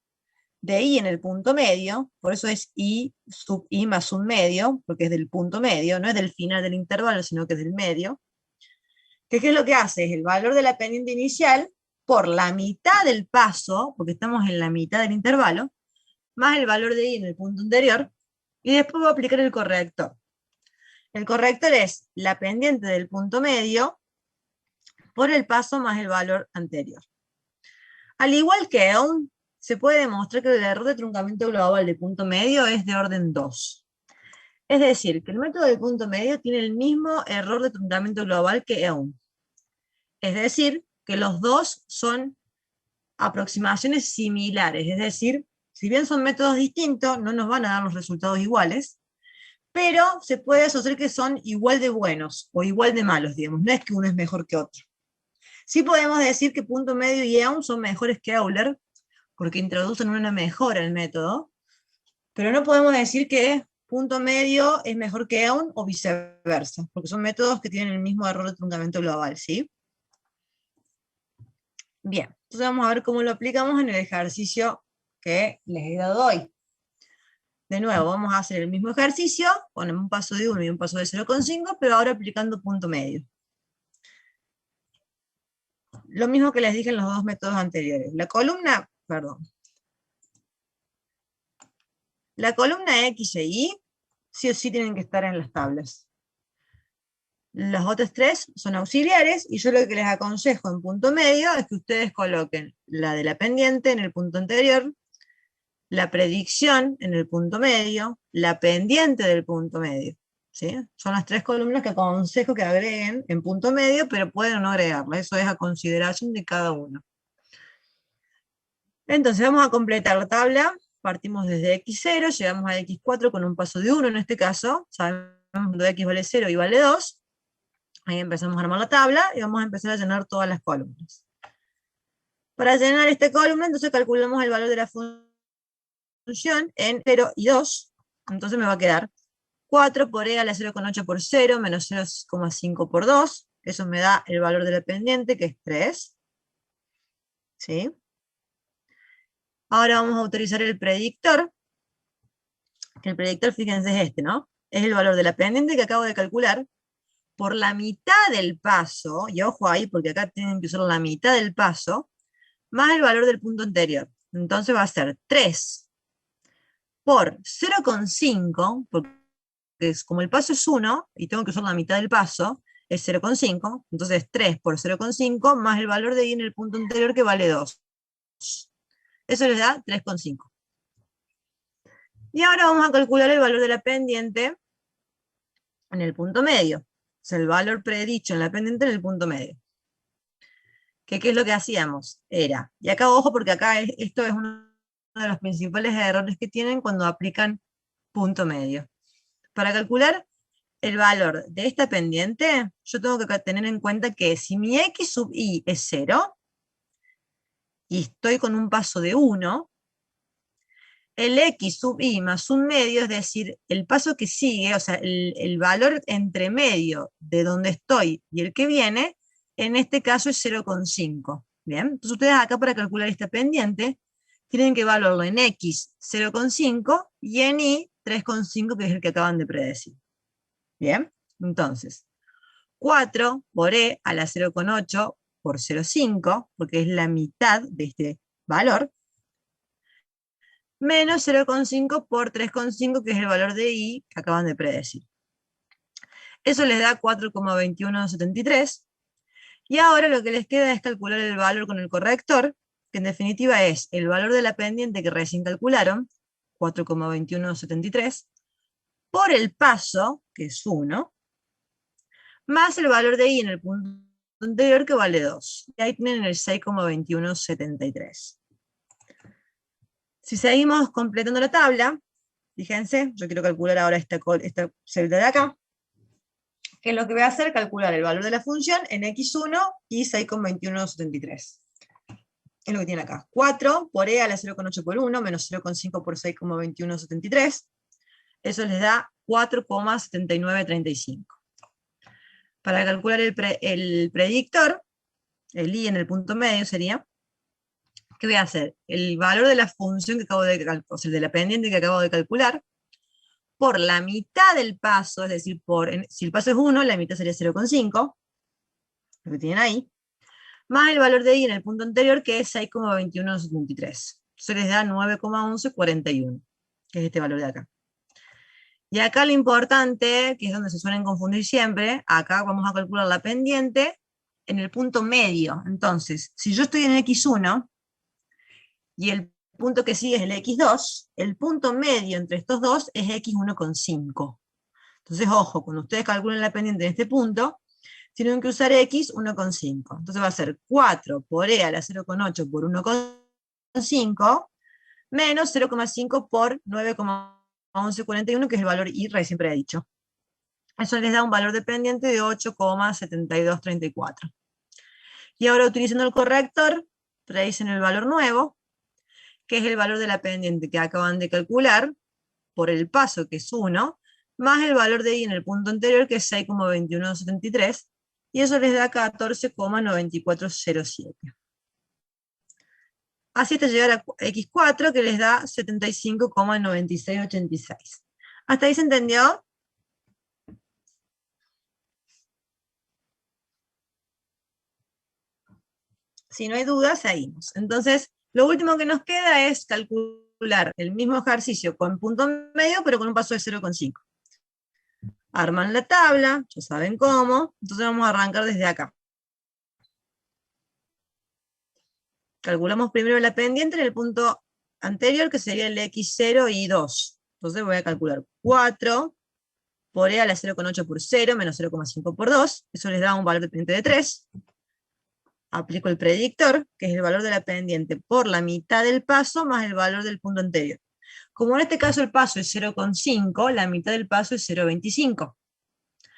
A: de i en el punto medio, por eso es i sub i más un medio, porque es del punto medio, no es del final del intervalo, sino que es del medio. ¿Qué es lo que hace? Es el valor de la pendiente inicial por la mitad del paso, porque estamos en la mitad del intervalo, más el valor de i en el punto anterior, y después voy a aplicar el corrector. El corrector es la pendiente del punto medio por el paso más el valor anterior. Al igual que EON, se puede demostrar que el error de truncamiento global de punto medio es de orden 2. Es decir, que el método de punto medio tiene el mismo error de truncamiento global que EON. Es decir, que los dos son aproximaciones similares. Es decir, si bien son métodos distintos, no nos van a dar los resultados iguales, pero se puede asociar que son igual de buenos o igual de malos, digamos, no es que uno es mejor que otro. Sí podemos decir que punto medio y EUN son mejores que Euler, porque introducen una mejora al método, pero no podemos decir que punto medio es mejor que EUN o viceversa, porque son métodos que tienen el mismo error de truncamiento global, ¿sí? Bien, entonces vamos a ver cómo lo aplicamos en el ejercicio que les he dado hoy. De nuevo, vamos a hacer el mismo ejercicio, ponemos un paso de 1 y un paso de 0,5, pero ahora aplicando punto medio. Lo mismo que les dije en los dos métodos anteriores. La columna X e Y, sí o sí tienen que estar en las tablas. Las otras tres son auxiliares, y yo lo que les aconsejo en punto medio es que ustedes coloquen la de la pendiente en el punto anterior, la predicción en el punto medio, la pendiente del punto medio. ¿Sí? Son las tres columnas que aconsejo que agreguen en punto medio, pero pueden no agregarla, eso es a consideración de cada uno. Entonces vamos a completar la tabla, partimos desde x0, llegamos a x4 con un paso de 1 en este caso, sabemos que x vale 0 y vale 2, ahí empezamos a armar la tabla y vamos a empezar a llenar todas las columnas. Para llenar esta columna, entonces calculamos el valor de la función en 0 y 2, entonces me va a quedar 4 por e a la 0,8 por 0, menos 0,5 por 2, eso me da el valor de la pendiente, que es 3. ¿Sí? Ahora vamos a utilizar el predictor, que el predictor, fíjense, es este, ¿no? Es el valor de la pendiente que acabo de calcular, por la mitad del paso, y ojo ahí, porque acá tienen que usar la mitad del paso, más el valor del punto anterior. Entonces va a ser 3 por 0,5, porque como el paso es 1, y tengo que usar la mitad del paso, es 0,5, entonces 3 por 0,5 más el valor de y en el punto anterior que vale 2. Eso les da 3,5. Y ahora vamos a calcular el valor de la pendiente en el punto medio. O sea, el valor predicho en la pendiente en el punto medio. ¿Qué es lo que hacíamos? Era, y acá ojo porque acá esto es uno de los principales errores que tienen cuando aplican punto medio. Para calcular el valor de esta pendiente, yo tengo que tener en cuenta que si mi x sub y es 0, y estoy con un paso de 1, el x sub i más un medio, es decir, el paso que sigue, o sea, el valor entre medio de donde estoy y el que viene, en este caso es 0,5. Bien, entonces ustedes acá para calcular esta pendiente, tienen que evaluarlo en x 0,5 y en y 3,5, que es el que acaban de predecir. Bien, entonces, 4 por e a la 0,8 por 0,5, porque es la mitad de este valor, menos 0,5 por 3,5, que es el valor de i que acaban de predecir. Eso les da 4,2173, y ahora lo que les queda es calcular el valor con el corrector, que en definitiva es el valor de la pendiente que recién calcularon, 4,2173, por el paso, que es 1, más el valor de i en el punto anterior, que vale 2. Y ahí tienen el 6,2173. Si seguimos completando la tabla, fíjense, yo quiero calcular ahora esta celda de acá, que es lo que voy a hacer, calcular el valor de la función en x1 y 6,2173. Es lo que tiene acá. 4 por e a la 0,8 por 1, menos 0,5 por 6,2173. Eso les da 4,7935. Para calcular el predictor, el i en el punto medio sería, ¿qué voy a hacer? El valor de la función que acabo de calcular, o sea, de la pendiente que acabo de calcular, por la mitad del paso, es decir, si el paso es 1, la mitad sería 0,5, lo que tienen ahí, más el valor de i en el punto anterior, que es 6,2173. Eso les da 9,1141, que es este valor de acá. Y acá lo importante, que es donde se suelen confundir siempre, acá vamos a calcular la pendiente en el punto medio. Entonces, si yo estoy en x1, y el punto que sigue es el x2, el punto medio entre estos dos es x1,5. Entonces, ojo, cuando ustedes calculen la pendiente en este punto, tienen que usar x 1,5. Entonces va a ser 4 por e a la 0,8 por 1,5, menos 0,5 por 1141, que es el valor I, recién predicho. Eso les da un valor de pendiente de 8,7234. Y ahora utilizando el corrector, predicen el valor nuevo, que es el valor de la pendiente que acaban de calcular, por el paso, que es 1, más el valor de I en el punto anterior, que es 6,2173, y eso les da 14,9407. Así hasta llegar a X4, que les da 75,9686. ¿Hasta ahí se entendió? Si no hay dudas, seguimos. Entonces, lo último que nos queda es calcular el mismo ejercicio con punto medio, pero con un paso de 0,5. Arman la tabla, ya saben cómo, entonces vamos a arrancar desde acá. Calculamos primero la pendiente en el punto anterior, que sería el X0 y 2. Entonces voy a calcular 4 por E a la 0,8 por 0, menos 0,5 por 2, eso les da un valor de pendiente de 3. Aplico el predictor, que es el valor de la pendiente por la mitad del paso más el valor del punto anterior. Como en este caso el paso es 0,5, la mitad del paso es 0,25.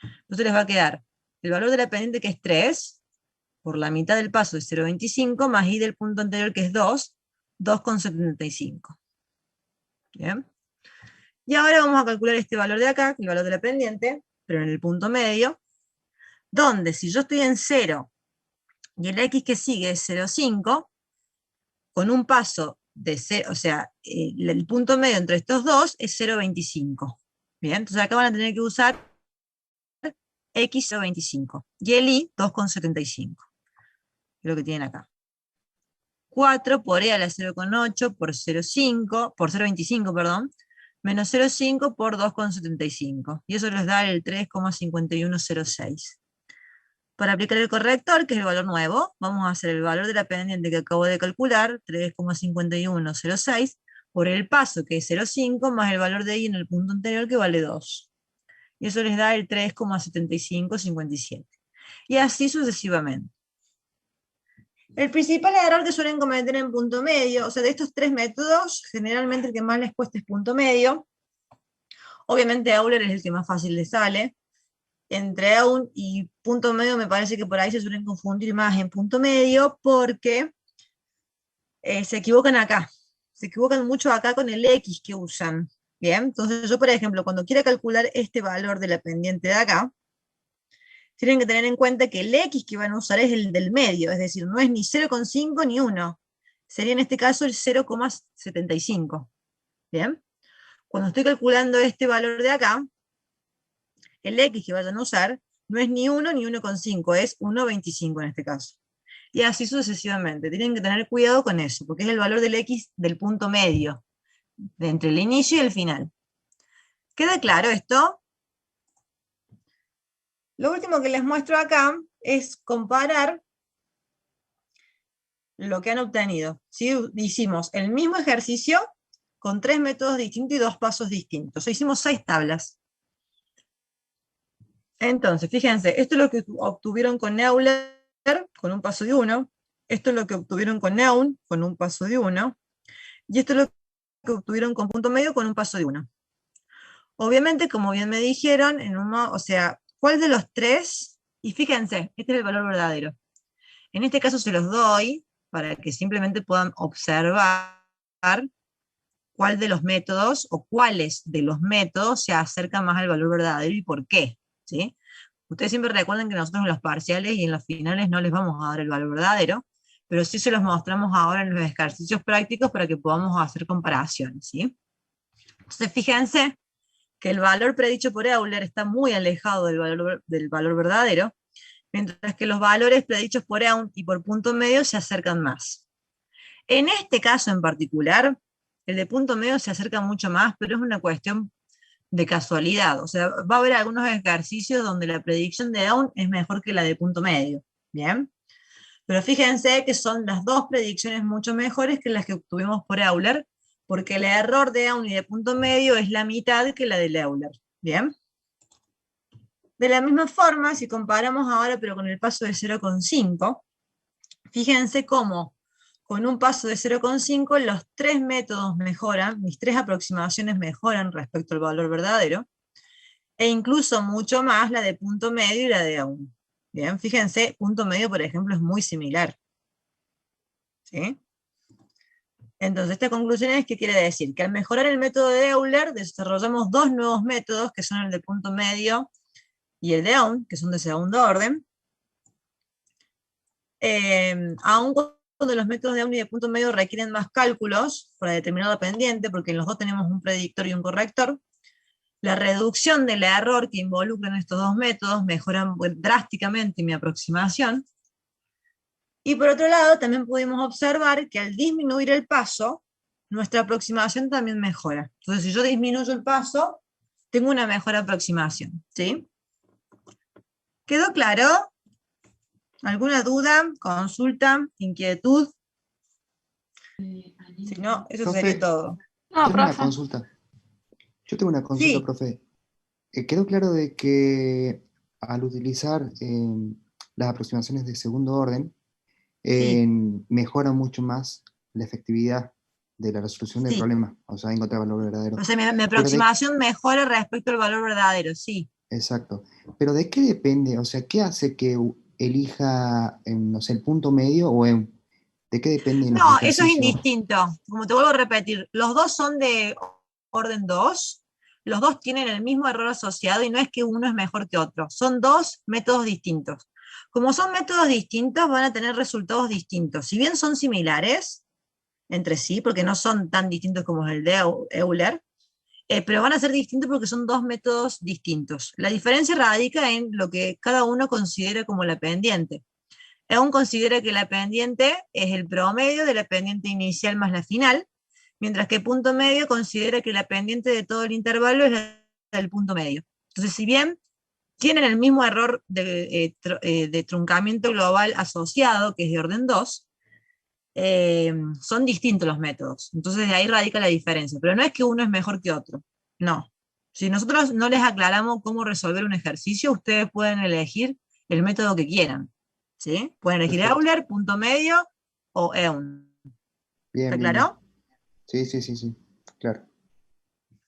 A: Entonces les va a quedar el valor de la pendiente, que es 3, por la mitad del paso es 0,25, más I del punto anterior, que es 2, 2,75. Bien. Y ahora vamos a calcular este valor de acá, el valor de la pendiente, pero en el punto medio, donde si yo estoy en 0, y el X que sigue es 0,5, con un paso de 0, o sea, el punto medio entre estos dos es 0,25. Bien, entonces acá van a tener que usar X 0,25, y el Y 2,75. Es lo que tienen acá. 4 por E a la 0,8 por 0,5, por 0,25, perdón, menos 0,5 por 2,75. Y eso les da el 3,5106. Para aplicar el corrector, que es el valor nuevo, vamos a hacer el valor de la pendiente que acabo de calcular, 3,5106, por el paso, que es 0,5, más el valor de I en el punto anterior, que vale 2. Y eso les da el 3,7557. Y así sucesivamente. El principal error que suelen cometer en punto medio, o sea, de estos tres métodos, generalmente el que más les cuesta es punto medio. Obviamente Euler es el que más fácil les sale. Entre Euler y punto medio me parece que por ahí se suelen confundir más en punto medio, porque se equivocan acá. Se equivocan mucho acá con el X que usan. Bien, entonces yo, por ejemplo, cuando quiera calcular este valor de la pendiente de acá, tienen que tener en cuenta que el X que van a usar es el del medio, es decir, no es ni 0,5 ni 1. Sería en este caso el 0,75. ¿Bien? Cuando estoy calculando este valor de acá, el X que vayan a usar no es ni 1 ni 1,5, es 1,25 en este caso. Y así sucesivamente. Tienen que tener cuidado con eso, porque es el valor del X del punto medio, de entre el inicio y el final. ¿Queda claro esto? Lo último que les muestro acá es comparar lo que han obtenido. ¿Sí? Hicimos el mismo ejercicio con 3 métodos distintos y 2 pasos distintos. O sea, hicimos 6 tablas. Entonces, fíjense, esto es lo que obtuvieron con Euler con un paso de 1. Esto es lo que obtuvieron con Neun con un paso de 1. Y esto es lo que obtuvieron con punto medio con un paso de 1. Obviamente, como bien me dijeron, o sea, ¿cuál de los tres? Y fíjense, este es el valor verdadero. En este caso se los doy para que simplemente puedan observar cuál de los métodos o cuáles de los métodos se acercan más al valor verdadero y por qué. ¿Sí? Ustedes siempre recuerden que nosotros en los parciales y en los finales no les vamos a dar el valor verdadero, pero sí se los mostramos ahora en los ejercicios prácticos para que podamos hacer comparaciones. ¿Sí? Entonces fíjense que el valor predicho por Euler está muy alejado del valor verdadero, mientras que los valores predichos por Eun y por punto medio se acercan más. En este caso en particular, el de punto medio se acerca mucho más, pero es una cuestión de casualidad. O sea, va a haber algunos ejercicios donde la predicción de Eun es mejor que la de punto medio. ¿Bien? Pero fíjense que son las dos predicciones mucho mejores que las que obtuvimos por Euler, porque el error de Eun y de punto medio es la mitad que la de Euler. ¿Bien? De la misma forma, si comparamos ahora pero con el paso de 0,5, fíjense cómo con un paso de 0,5, los tres métodos mejoran, mis tres aproximaciones mejoran respecto al valor verdadero, e incluso mucho más la de punto medio y la de A1. Bien, fíjense, punto medio, por ejemplo, es muy similar. ¿Sí? Entonces, esta conclusión es que quiere decir que al mejorar el método de Euler, desarrollamos dos nuevos métodos, que son el de punto medio y el de Aun, que son de segundo orden. Aun cuando los métodos de Aun y de punto medio requieren más cálculos para determinar la pendiente, porque en los dos tenemos un predictor y un corrector, la reducción del error que involucran estos dos métodos mejora drásticamente mi aproximación. Y por otro lado, también pudimos observar que al disminuir el paso, nuestra aproximación también mejora. Entonces, si yo disminuyo el paso, tengo una mejor aproximación. ¿Sí? ¿Quedó claro? ¿Alguna duda, consulta, inquietud? Si no, eso
E: Profe,
A: sería todo.
D: No,
E: tengo una
D: profe.
E: consulta. Yo tengo una consulta,
A: Sí.
E: profe. Quedó claro de que al utilizar las aproximaciones de segundo orden,
A: Sí.
E: mejora mucho más la efectividad de la resolución del
A: Sí.
E: problema, o sea, encontrar valor verdadero.
A: O sea, mi
E: Pero de,
A: aproximación mejora respecto al valor verdadero, sí.
E: exacto. Pero ¿de qué depende? O sea, ¿qué hace que elija, no sé, el punto medio de qué depende en los
A: No, eso es
E: ejercicios?
A: indistinto. Como te vuelvo a repetir, los dos son de orden 2, los dos tienen el mismo error asociado y no es que uno es mejor que otro, son dos métodos distintos. Como son métodos distintos, van a tener resultados distintos. Si bien son similares entre sí, porque no son tan distintos como el de Euler, pero van a ser distintos porque son dos métodos distintos. La diferencia radica en lo que cada uno considera como la pendiente. Aún considera que la pendiente es el promedio de la pendiente inicial más la final, mientras que punto medio considera que la pendiente de todo el intervalo es la del punto medio. Entonces, si bien tienen el mismo error de truncamiento global asociado, que es de orden 2, son distintos los métodos. Entonces, de ahí radica la diferencia. Pero no es que uno es mejor que otro. No. Si nosotros no les aclaramos cómo resolver un ejercicio, ustedes pueden elegir el método que quieran. ¿Sí? Pueden elegir
E: Perfecto.
A: Euler, punto medio o EUN.
E: Bien,
A: ¿Está
E: bien, bien.
A: claro?
E: Sí, claro.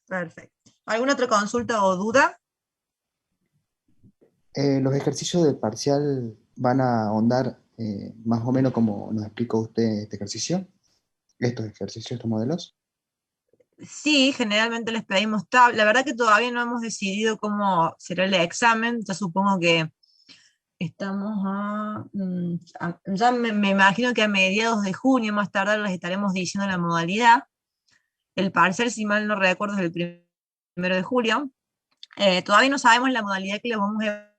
A: Perfecto. ¿Alguna otra consulta o duda?
E: Los ejercicios del parcial van a ahondar más o menos como nos explicó usted este ejercicio, estos ejercicios, estos modelos.
A: Sí, generalmente les pedimos tabla. La verdad que todavía no hemos decidido cómo será el examen. Ya supongo que estamos ya me imagino que a mediados de junio, más tarde, les estaremos diciendo la modalidad. El parcial, si mal no recuerdo, es el 1 de julio. Todavía no sabemos la modalidad que les vamos a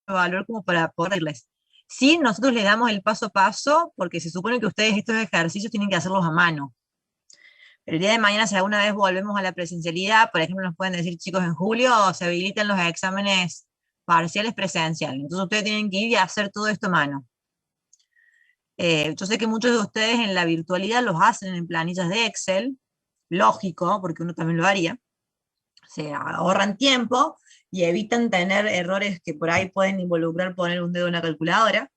A: evaluar como para poderles. Sí, nosotros les damos el paso a paso, porque se supone que ustedes estos ejercicios tienen que hacerlos a mano. El día de mañana, si alguna vez volvemos a la presencialidad, por ejemplo, nos pueden decir, chicos, en julio se habilitan los exámenes parciales presenciales. Entonces ustedes tienen que ir y hacer todo esto a mano. Yo sé que muchos de ustedes en la virtualidad los hacen en planillas de Excel, lógico, porque uno también lo haría. Se ahorran tiempo y evitan tener errores que por ahí pueden involucrar poner un dedo en la calculadora.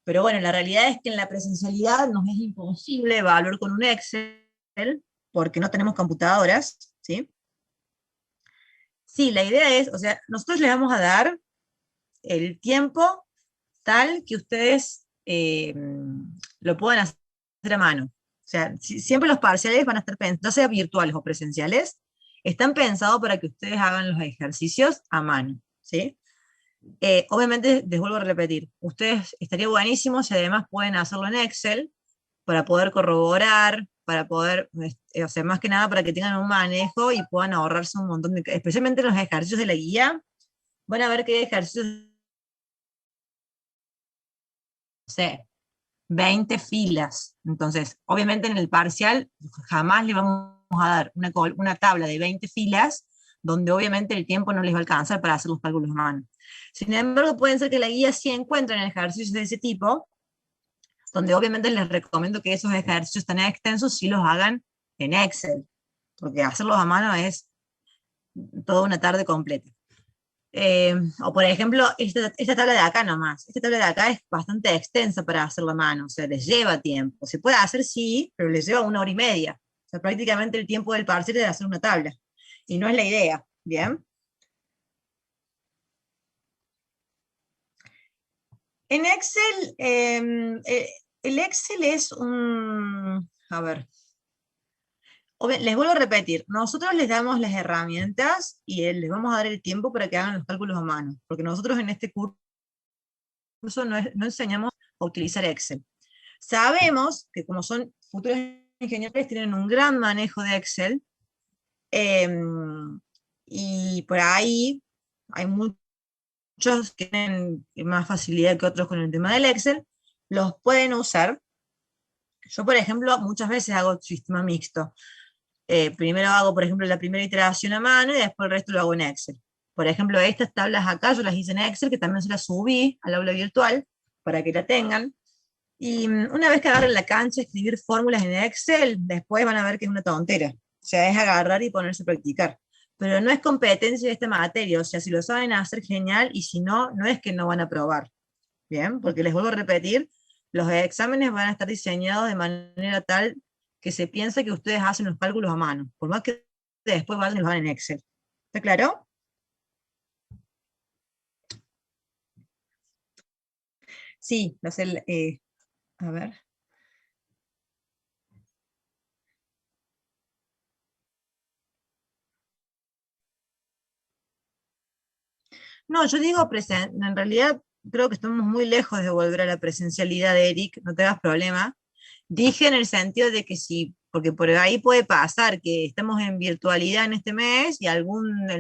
A: Pero bueno, la realidad es que en la presencialidad nos es imposible evaluar con un Excel, porque no tenemos computadoras, ¿sí? Sí, la idea es, o sea, nosotros les vamos a dar el tiempo tal que ustedes lo puedan hacer a mano. O sea, siempre los parciales van a estar pensados, ya sea virtuales o presenciales, están pensados para que ustedes hagan los ejercicios a mano, ¿sí? Obviamente, les vuelvo a repetir, ustedes estaría buenísimo si además pueden hacerlo en Excel para poder corroborar, para poder, o sea, más que nada para que tengan un manejo y puedan ahorrarse un montón de, especialmente los ejercicios de la guía, van a ver que hay ejercicios, no sé, 20 filas. Entonces, obviamente en el parcial jamás le vamos a dar una tabla de 20 filas donde obviamente el tiempo no les va a alcanzar para hacer los cálculos a mano. Sin embargo, pueden ser que la guía sí encuentren ejercicios de ese tipo, donde obviamente les recomiendo que esos ejercicios tan extensos sí los hagan en Excel, porque hacerlos a mano es toda una tarde completa. O por ejemplo, esta tabla de acá nomás. Esta tabla de acá es bastante extensa para hacerla a mano, o sea, les lleva tiempo. Se puede hacer, sí, pero les lleva 1 hora y media. O sea, prácticamente el tiempo del parcial es de hacer una tabla. Y no es la idea, ¿bien? En Excel, el Excel es un... A ver, les vuelvo a repetir, nosotros les damos las herramientas y les vamos a dar el tiempo para que hagan los cálculos a mano, porque nosotros en este curso no enseñamos a utilizar Excel. Sabemos que como son futuros ingenieros, tienen un gran manejo de Excel, y por ahí hay muchos que tienen más facilidad que otros con el tema del Excel, los pueden usar. Yo, por ejemplo, muchas veces hago sistema mixto. Primero hago, por ejemplo, la primera iteración a mano y después el resto lo hago en Excel. Por ejemplo, estas tablas acá yo las hice en Excel, que también se las subí al aula virtual para que la tengan. Y una vez que agarren la cancha, escribir fórmulas en Excel, después van a ver que es una tontera. O sea, es agarrar y ponerse a practicar. Pero no es competencia de esta materia, o sea, si lo saben hacer, genial, y si no, no es que no van a probar. Bien, porque les vuelvo a repetir, los exámenes van a estar diseñados de manera tal que se piensa que ustedes hacen los cálculos a mano, por más que después vayan y los hagan en Excel. ¿Está claro? Sí, a ver. No, yo digo en realidad creo que estamos muy lejos de volver a la presencialidad, Eric, no te hagas problema. Dije en el sentido de que sí, porque por ahí puede pasar que estemos en virtualidad en este mes y el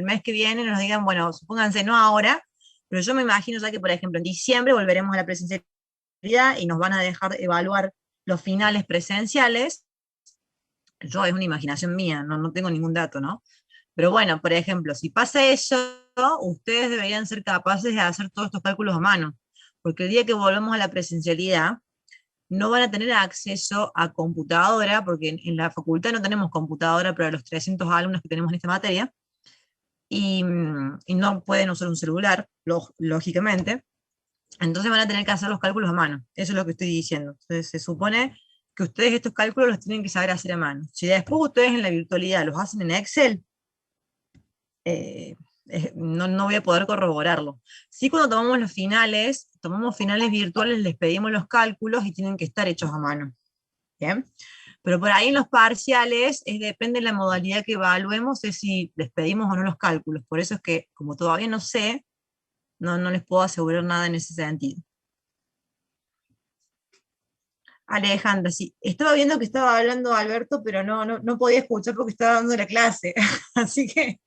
A: mes que viene nos digan, bueno, supónganse no ahora, pero yo me imagino ya que, por ejemplo, en diciembre volveremos a la presencialidad y nos van a dejar evaluar los finales presenciales. Yo, es una imaginación mía, no tengo ningún dato, ¿no? Pero bueno, por ejemplo, si pasa eso, ustedes deberían ser capaces de hacer todos estos cálculos a mano, porque el día que volvamos a la presencialidad, no van a tener acceso a computadora, porque en la facultad no tenemos computadora para los 300 alumnos que tenemos en esta materia, y no pueden usar un celular, lógicamente, entonces van a tener que hacer los cálculos a mano, eso es lo que estoy diciendo. Entonces se supone que ustedes estos cálculos los tienen que saber hacer a mano. Si después ustedes en la virtualidad los hacen en Excel, no voy a poder corroborarlo. Sí, cuando tomamos finales virtuales, les pedimos los cálculos y tienen que estar hechos a mano. ¿Bien? Pero por ahí en los parciales, depende de la modalidad que evaluemos, es si les pedimos o no los cálculos. Por eso es que, como todavía no sé, no les puedo asegurar nada en ese sentido. Alejandra, sí, estaba viendo que estaba hablando Alberto, pero no podía escuchar porque estaba dando la clase. Así que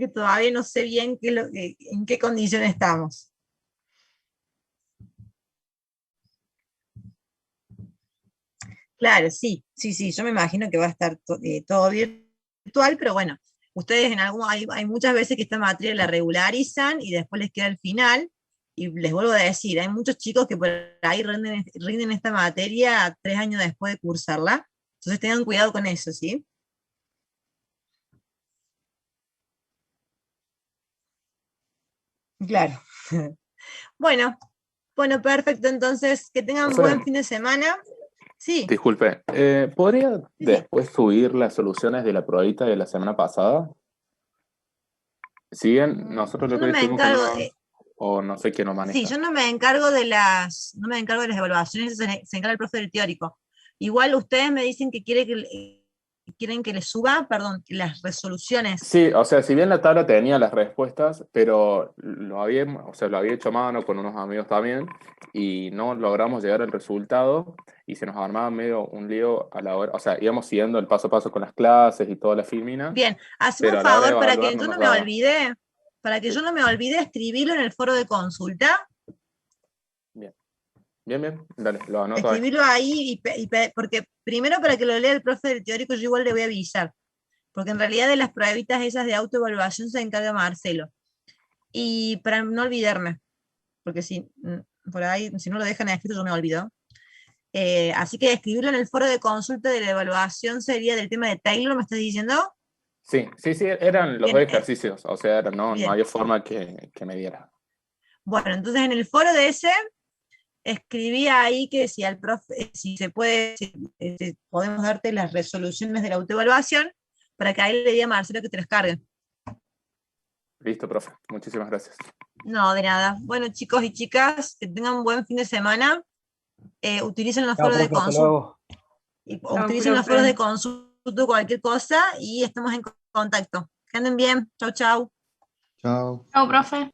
A: todavía no sé bien en qué condición estamos. Claro, sí, yo me imagino que va a estar todo virtual, pero bueno, ustedes hay muchas veces que esta materia la regularizan y después les queda el final, y les vuelvo a decir, hay muchos chicos que por ahí rinden esta materia 3 años después de cursarla, entonces tengan cuidado con eso, ¿sí? Claro. Bueno, perfecto, entonces que tengan
F: Profe,
A: buen fin de semana. Sí,
F: disculpe, ¿podría
A: sí, sí.
F: después subir las soluciones de la probadita de la semana pasada? ¿Siguen? Nosotros
A: Yo
F: lo
A: no
F: que
A: me
F: dijimos que
A: encargo,
F: no, o no sé quién lo
A: sí,
F: maneja.
A: yo no me encargo de las evaluaciones, se encarga el profe del teórico. Igual ustedes me dicen que quieren que les suba, perdón, las resoluciones.
F: Sí, o sea, si bien la tabla tenía las respuestas, pero lo había hecho a mano con unos amigos también, y no logramos llegar al resultado, y se nos armaba medio un lío a la hora, o sea, íbamos siguiendo el paso a paso con las clases y toda la filmina,
A: Bien, hazme
F: pero
A: un
F: a la hora de
A: favor para
F: evaluar
A: que
F: no
A: yo no
F: nos
A: me
F: daba.
A: olvide,
F: Sí,
A: escribirlo en el foro de consulta,
F: bien, bien, bien, dale, lo anoto ahí.
A: escribirlo ahí, porque primero para que lo lea el profe del teórico yo igual le voy a avisar, porque en realidad de las pruebitas esas de autoevaluación se encarga Marcelo. Y para no olvidarme, porque por ahí, si no lo dejan escrito, yo me olvido. Así que escribirlo en el foro de consulta de la evaluación sería del tema de Taylor, ¿me estás diciendo?
F: Sí, eran los
A: Bien,
F: dos ejercicios, o sea, no
A: bien.
F: había forma que me diera.
A: Bueno, entonces en el foro de ese escribía ahí que si al profe, si se puede, si podemos darte las resoluciones de la autoevaluación para que ahí le diga a Marcelo que te las cargue.
F: Listo, profe, muchísimas gracias.
A: No, de nada. Bueno, chicos y chicas, que tengan un buen fin de semana. Utilicen los
B: Chao,
A: foros de
B: profe, hasta
A: consulta.
B: luego.
D: Chao,
A: Utilicen los
D: profe.
A: foros de consulta, cualquier cosa, y estamos en contacto. Que anden bien. Chau, chau.
E: Chao.
D: Chao, profe.